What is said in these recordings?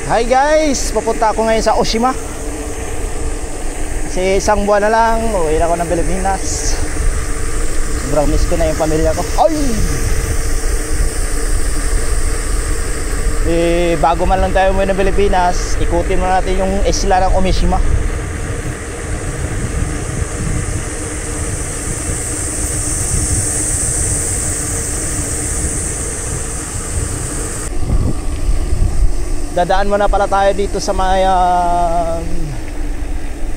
Hi guys! Papunta ako ngayon sa Oshima. Kasi isang buwan na lang uwi ako ng Pilipinas. Sobrang miss ko na yung pamilya ko. Ay! Bago man lang tayo umuwi ng Pilipinas, ikutin mo natin yung isla ng Omishima. Dadaan muna pala tayo dito sa may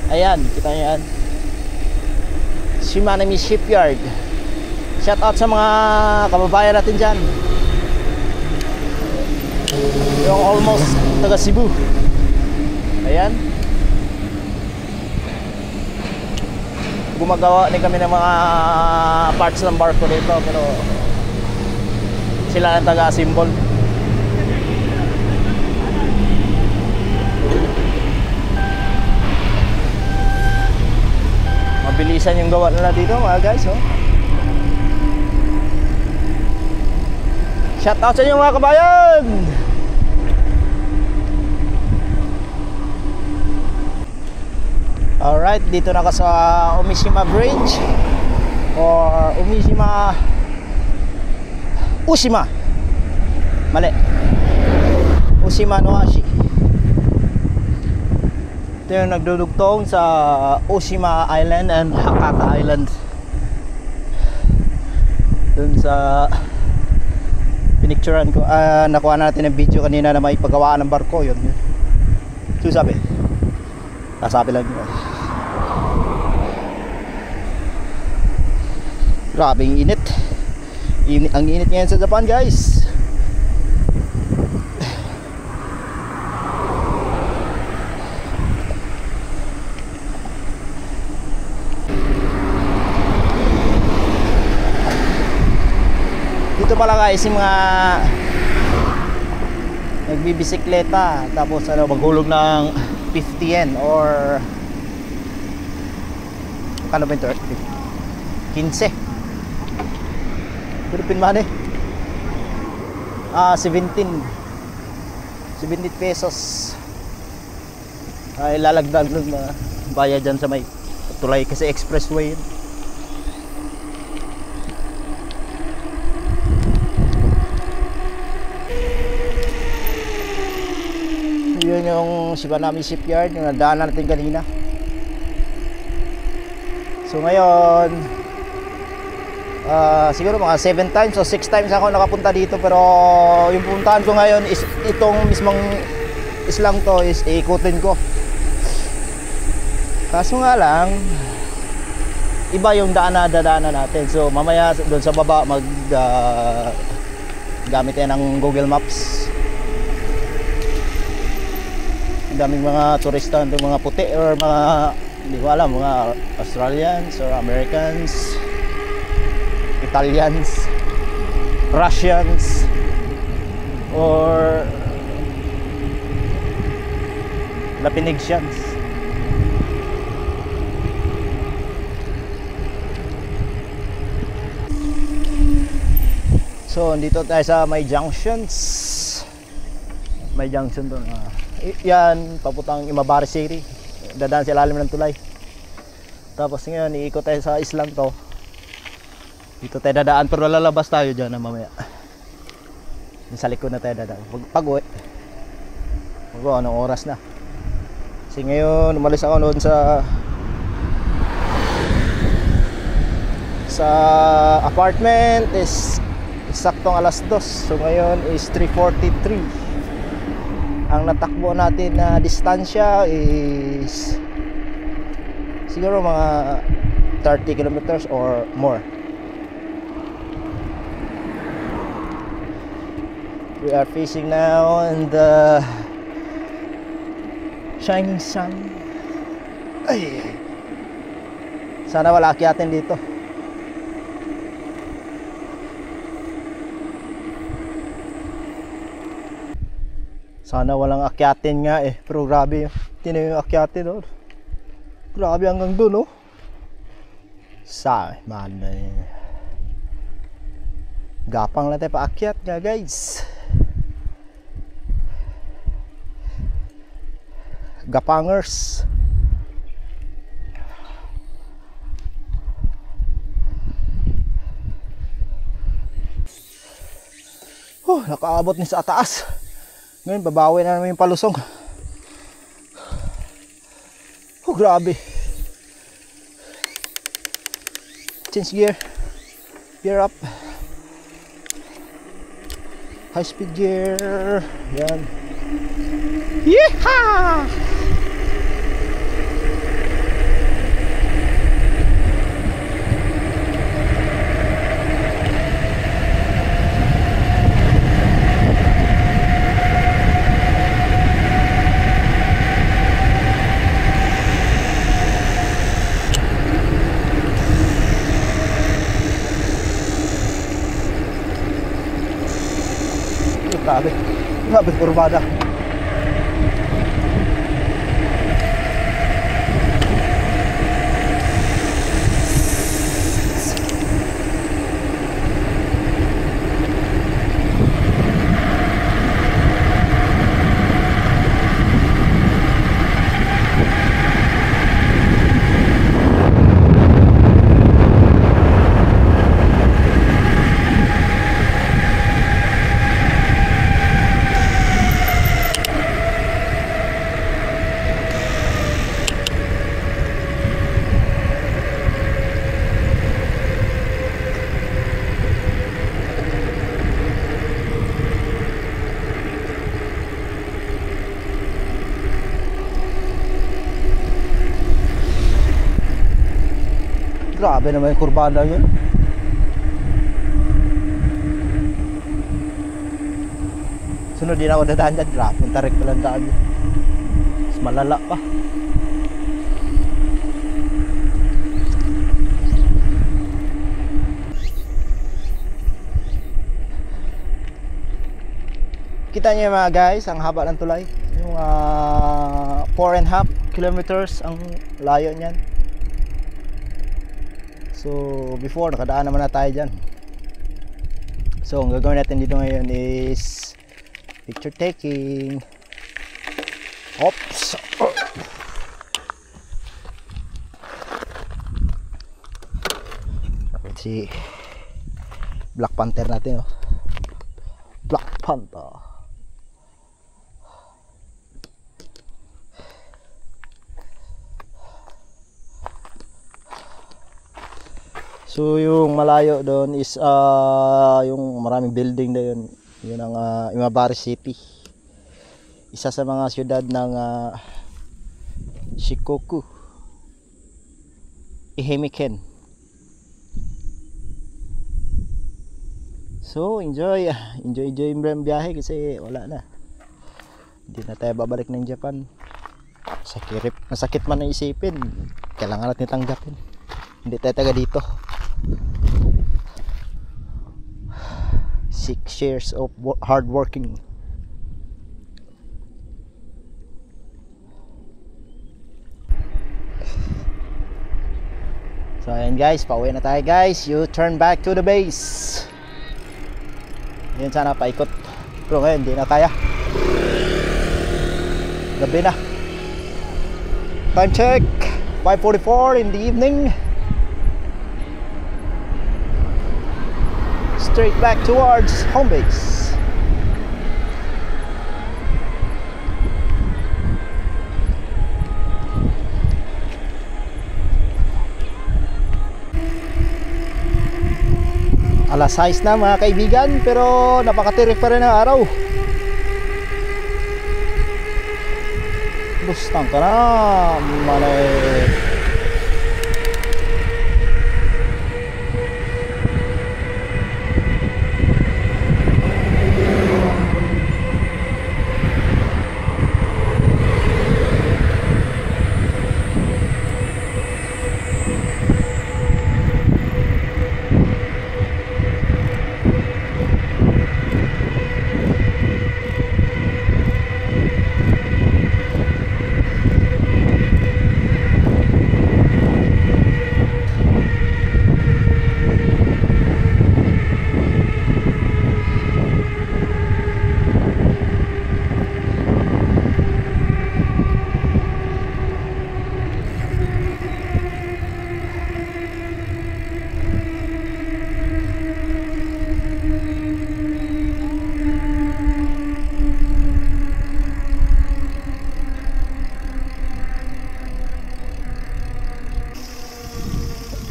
ayan, kita nyo yan, Shimanami Shipyard. Shout out sa mga kababayan natin dyan, yung almost taga Cebu. Ayan, gumagawa din kami ng mga parts ng barko dito, pero sila ang taga-assemble. Mabilisan yung gawa nila dito mga guys, oh. Shout out sa inyo mga kabayan. Alright, dito na ka sa Omishima Bridge or Ushima. Mali. Ushima no Ashi. Ito yung nagdudugtong sa Oshima Island and Hakata Island. Dun sa pinicturean ko, nakuha natin ng video kanina na may paggawaan ng barko. Yun. So sabi lang yun. Grabing init. Ang init ngayon sa Japan guys. Dito pala guys yung mga nagbibisikleta tapos maghulog ng 50 yen or kano ba ito? 15 Philippine money, 17 pesos ay lalagdag ng bayad dyan sa may tulay kasi expressway yun. Yun yung Shimanami Shipyard, yung nadaanan natin kanina. So ngayon siguro mga 7 times o 6 times ako nakapunta dito, pero yung puntahan ko ngayon is itong mismong islang to is iikutin ko. Kaso nga lang iba yung dadaanan natin. So mamaya doon sa baba gamit tayo ng Google Maps. Daming mga turista, mga puti or mga hindi ko alam, mga Australians or Americans, Italians, Russians or Lapinigsians. So dito tayo sa may junctions. May junction doon. Yan, papuntang Imabari City. Dadaan sa ilalim ng tulay. Tapos ngayon, iikot tayo sa islang to. Dito tayo dadaan, pero lalabas tayo dyan na mamaya. Sa likod na tayo dadaan. Pag-uwi. Anong oras na? Kasi ngayon, umalis ako noon sa apartment is saktong alas 2. So ngayon is 3:43. Ang natakbo natin na distansya is siguro mga 30 kilometers or more. We are facing now in the shining sun. Ay, sana wala akyatin dito. Sana walang akyatin nga eh. Pero grabe yung tinayo yung akyatin, oh. Grabe hanggang dun, oh. Man, Gapang lang tayo paakyat nga guys. gapangers. Nakaabot ni sa taas. Ngayon babawi na namin yung palusong. Grabe. Change gear. Gear up. High speed gear. Yan. Yeehaw! Grabe, grabe kurbada. Grabe naman yung kurbada yun. Sunod din ako dadaan dyan. Grabe yung tarik palang daan yun. Mas malala pa. Kita nyo mga guys, ang haba ng tulay. Yung 4.5 kilometers ang layo niyan. So before nakadaan naman na tayo dyan. So ang gagawin natin dito ngayon is picture taking. Oops. Si Black Panther natin, oh. Black Panther. So yung malayo doon is yung maraming building na yun. Yun ang Imabari City. Isa sa mga siyudad ng Shikoku, Ehime-ken. So enjoy yung biyahe kasi wala na. Hindi na tayo babalik ng Japan. Masakit man na isipin. Kailangan natin tanggapin. Hindi tayo taga dito. 6 years of hard working. So ayan guys, pauwi na tayo guys. You turn back to the base. Yun, sana paikot. Pero ngayon hindi na kaya. Gabi na. Time check 5:44 in the evening. Straight back towards home base. Alas 6 na mga kaibigan, pero napakatirik pa rin ang araw. Bustang ka na malay.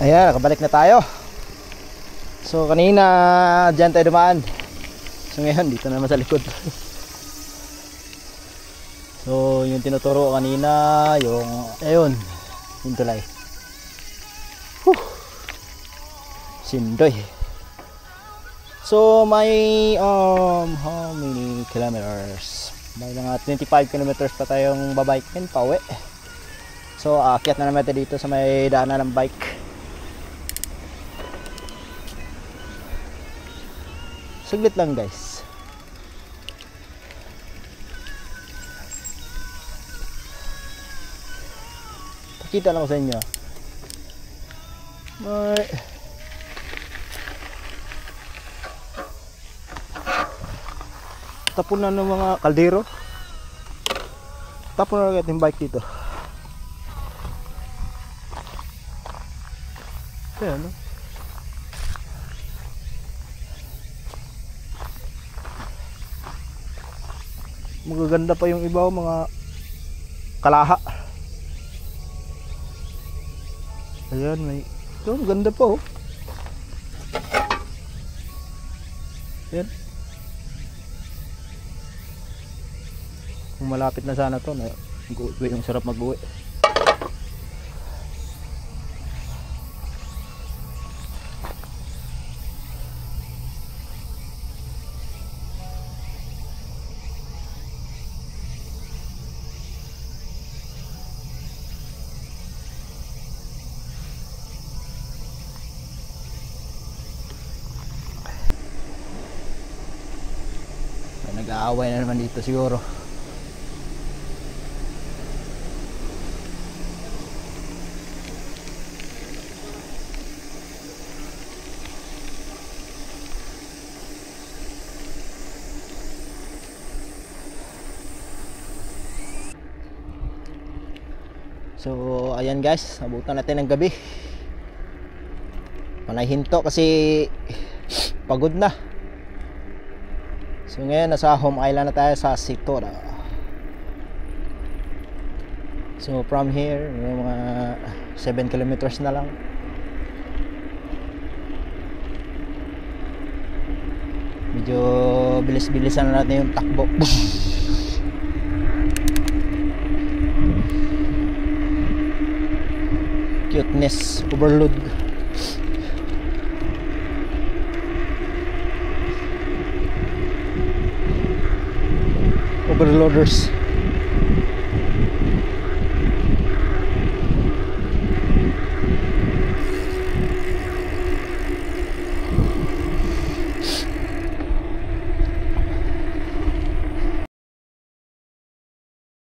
Ayan, nakabalik na tayo. So kanina dyan tayo dumaan. So ngayon dito naman sa likod. So yung tinuturo kanina, yung ayun, yung tulay. Sindoy. So may how many kilometers? May mga 25 kilometers pa tayong babikein pa uwi. So aakyat na naman tayo dito sa may daanan ng bike. Saglit lang guys. Pakita lang ko sa inyo. May tapon na ng mga kaldero. Tapon na agad yung bike dito. Ayan, no? Magaganda pa yung iba, mga kalaha. Ayan, may ito, maganda pa oh. Ayan. Kung malapit na sana to, yung sarap mag-uwi. Nag-aaway na naman dito siguro. So ayan guys, abutan natin ng gabi. Panahinto kasi pagod na. So ngayon nasa home island na tayo sa Sitora. So from here mga 7 kilometers na lang. Medyo bilis-bilisan na natin yung takbo. Cuteness overload. Overloaders.